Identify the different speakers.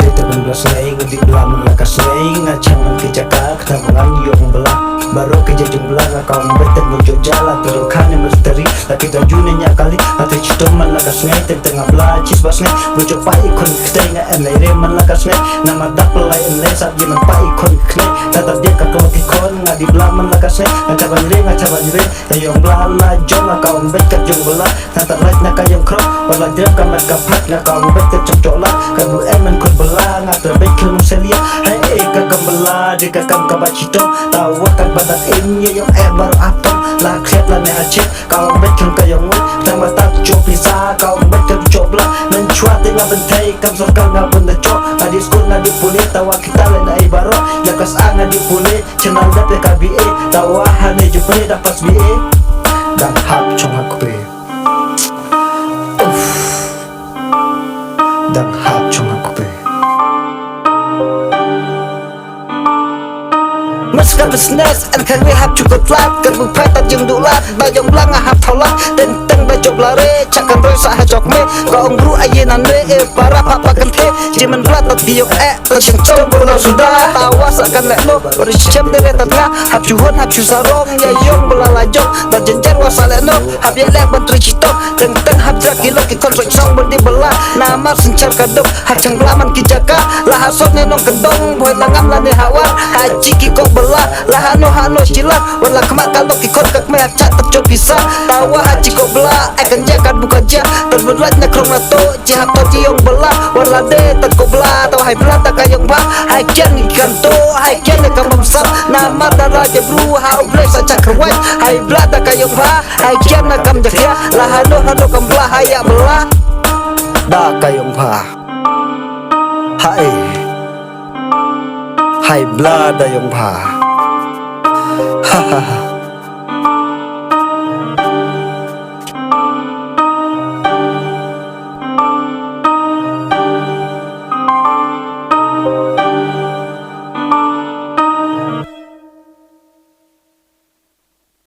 Speaker 1: Ada terbendas naik di belah melakas naik ngacangan kejaka ketambangan yung belah baru kerja jumlah kau betul muncul jalan terungkan yang misteri laki tujuannya kali atau cito melakas naik tengah belah cis basnya muncul pai kon ketengah enai melakas naik nama dapel lain lain saat dia pai kon kene tetap dia kakau tikon ngadi belah melakas naik ngacaban ring yang belah lah jom kau betul jumlah tetap lain nak yang krop walau dia kamar kapat nak kau betul cocok lah kamu eman kon belah ngatur baik ilmu selia hai kakam belah di kakam kabat cito tahu kan badan ini yang baru atom lah kreat lah ne acik kau betul kayong tambah tak cop bisa kau betul coplah mencuat tengah bentai kam sorkan ngapun de cop hadis kun ngadi pulih tawa kita lain ai baro yakas anga di pulih cenal da PKBE tawa hane jupre dapat BE dan hap cong aku be dan hap cong aku be Meska bisnes, kan we hap cukup lat Kan bupai tak jeng dulat Bayang belang hap taulat Tenteng bajok lare Cakan roy sah jok me Kau ngru ayenan we para papa kente Jimen belat tak diok Tersin cong bola sudah Tawas akan lek lo Baru siap dari tengah Hap cuhon hap cusarong Ya yong bola lajok Berjenjar wasa lek no Hap ya lek bantri cito Tenteng hap jak gilo Ki konsoy song berdi belah Namar sencar kadok Hap cang belaman ki jaka Lah hasot nenong kedong Buat langam lani hawar Haji ki kok belah lah hano cilat wala kemak kalau kikot kak meh cat tercop bisa tawa haji kok belah akan jakan bukan jah terberat nak krong nato jihad to tiong belah wala de tak kok belah tawa hai belah tak kayong bah hai kian ikan to hai kian nak memsap nama daraja bru hau ble saja kerwai hai belah tak kayong bah hai kian nak kam jakia lah hano kam belah hai belah dah kayong bah hai belah da yong bah ha ha ha